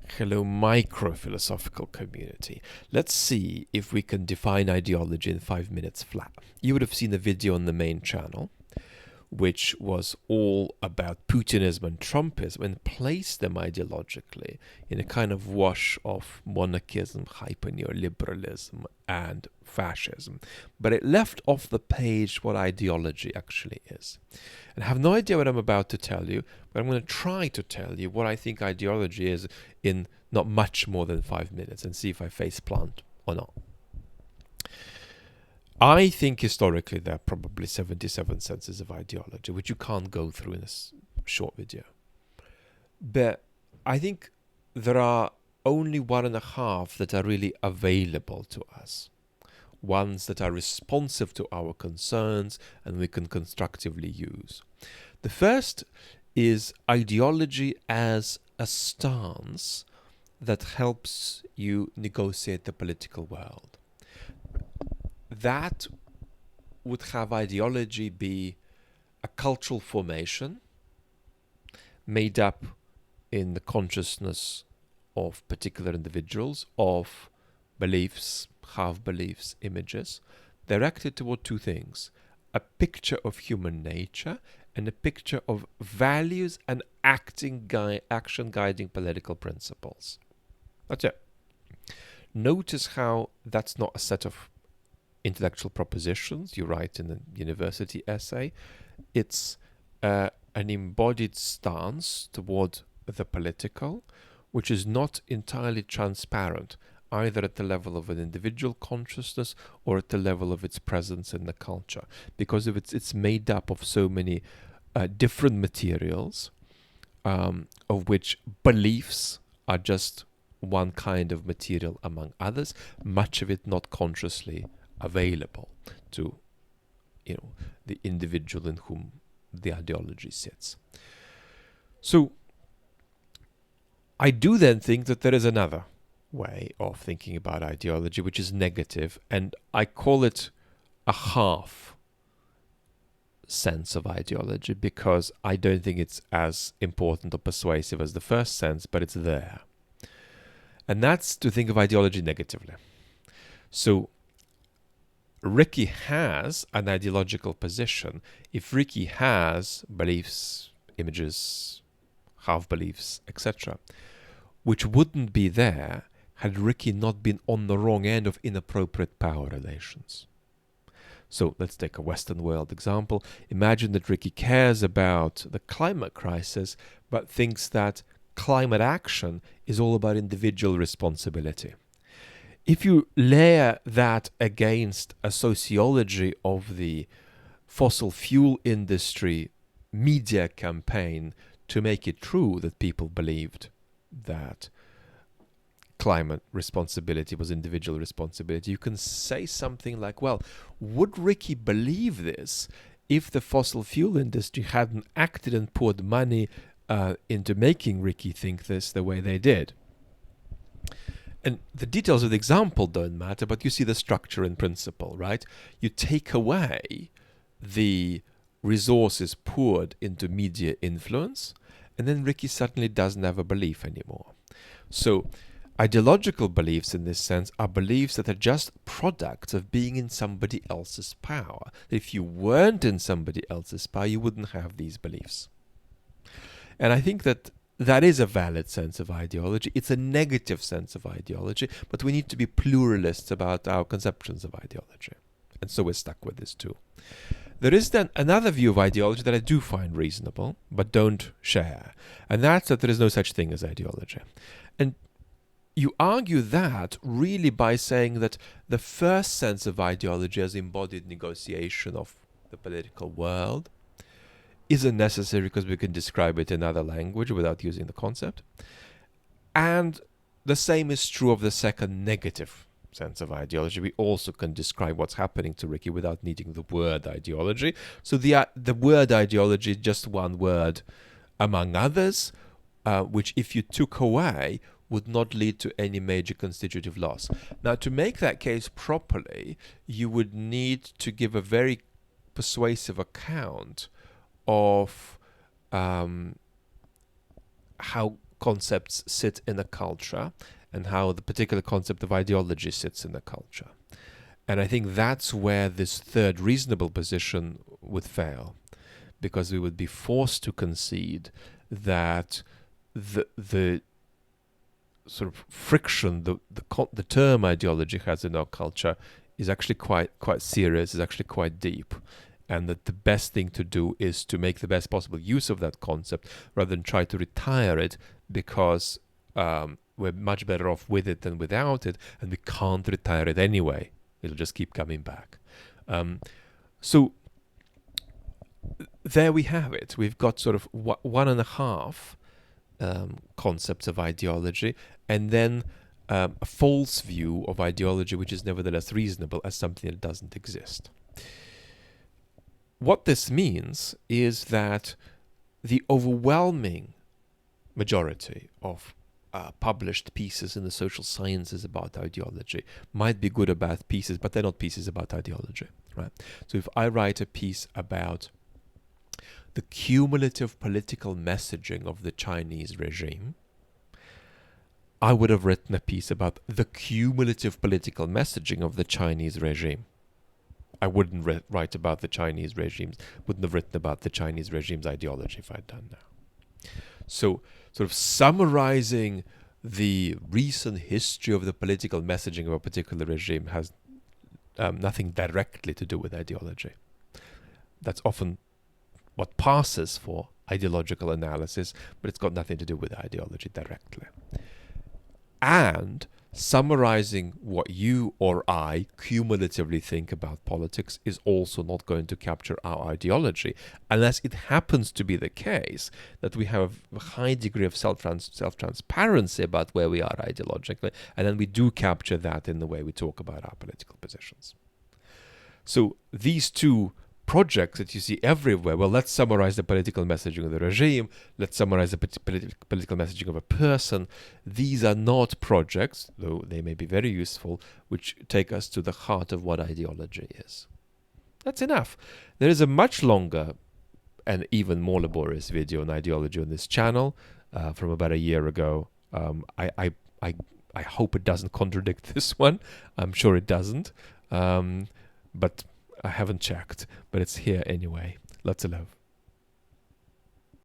Hello, micro-philosophical community. Let's see if we can define ideology in 5 minutes flat. You would have seen a video on the main channel, which was all about Putinism and Trumpism and placed them ideologically in a kind of wash of monarchism, hyper-neoliberalism, and fascism. But it left off the page what ideology actually is. And I have no idea what I'm about to tell you, but I'm going to try to tell you what I think ideology is in not much more than 5 minutes and see if I face plant or not. I think historically there are probably 77 senses of ideology, which you can't go through in a short video. But I think there are only 1.5 that are really available to us. Ones that are responsive to our concerns and we can constructively use. The first is ideology as a stance that helps you negotiate the political world. That would have ideology be a cultural formation made up in the consciousness of particular individuals, of beliefs, half-beliefs, images, directed toward two things: a picture of human nature and a picture of values and action guiding political principles. That's it. Notice how that's not a set of intellectual propositions you write in a university essay. It's an embodied stance toward the political, which is not entirely transparent, either at the level of an individual consciousness or at the level of its presence in the culture, because of it's made up of so many different materials, of which beliefs are just one kind of material among others, much of it not consciously available to the individual in whom the ideology sits. So I do then think that there is another way of thinking about ideology which is negative, and I call it a half sense of ideology because I don't think it's as important or persuasive as the first sense, but it's there. And that's to think of ideology negatively. So Ricky has an ideological position. If Ricky has beliefs, images, half-beliefs, etc., which wouldn't be there had Ricky not been on the wrong end of inappropriate power relations. So let's take a Western world example. Imagine that Ricky cares about the climate crisis, but thinks that climate action is all about individual responsibility. If you layer that against a sociology of the fossil fuel industry media campaign to make it true that people believed that climate responsibility was individual responsibility, you can say something like, well, would Ricky believe this if the fossil fuel industry hadn't acted and poured money into making Ricky think this the way they did? And the details of the example don't matter, but you see the structure and principle, right? You take away the resources poured into media influence, and then Ricky suddenly doesn't have a belief anymore. So ideological beliefs in this sense are beliefs that are just products of being in somebody else's power. If you weren't in somebody else's power, you wouldn't have these beliefs. And I think that is a valid sense of ideology. It's a negative sense of ideology, but we need to be pluralists about our conceptions of ideology. And so we're stuck with this too. There is then another view of ideology that I do find reasonable, but don't share. And that's that there is no such thing as ideology. And you argue that really by saying that the first sense of ideology as embodied negotiation of the political world isn't necessary because we can describe it in another language without using the concept. And the same is true of the second negative sense of ideology. We also can describe what's happening to Ricky without needing the word ideology. So the word ideology is just one word among others, which if you took away would not lead to any major constitutive loss. Now, to make that case properly, you would need to give a very persuasive account of how concepts sit in a culture and how the particular concept of ideology sits in a culture. And I think that's where this third reasonable position would fail, because we would be forced to concede that the sort of friction the term ideology has in our culture is actually quite serious, is actually quite deep, and that the best thing to do is to make the best possible use of that concept rather than try to retire it, because we're much better off with it than without it, and we can't retire it anyway. It'll just keep coming back. So there we have it. We've got sort of one and a half concepts of ideology, and then a false view of ideology which is nevertheless reasonable as something that doesn't exist. What this means is that the overwhelming majority of published pieces in the social sciences about ideology might be good or bad pieces, but they're not pieces about ideology, right? So if I write a piece about the cumulative political messaging of the Chinese regime, I would have written a piece about the cumulative political messaging of the Chinese regime. I wouldn't write about the Chinese regimes, wouldn't have written about the Chinese regime's ideology if I'd done now. So, sort of summarizing the recent history of the political messaging of a particular regime has nothing directly to do with ideology. That's often what passes for ideological analysis, but it's got nothing to do with ideology directly. And summarizing what you or I cumulatively think about politics is also not going to capture our ideology, unless it happens to be the case that we have a high degree of self-transparency about where we are ideologically, and then we do capture that in the way we talk about our political positions. So these two projects that you see everywhere, well, let's summarize the political messaging of the regime, let's summarize the political messaging of a person. These are not projects, though they may be very useful, which take us to the heart of what ideology is. That's enough. There is a much longer and even more laborious video on ideology on this channel from about a year ago. I hope it doesn't contradict this one. I'm sure it doesn't. But I haven't checked, but it's here anyway. Lots of love.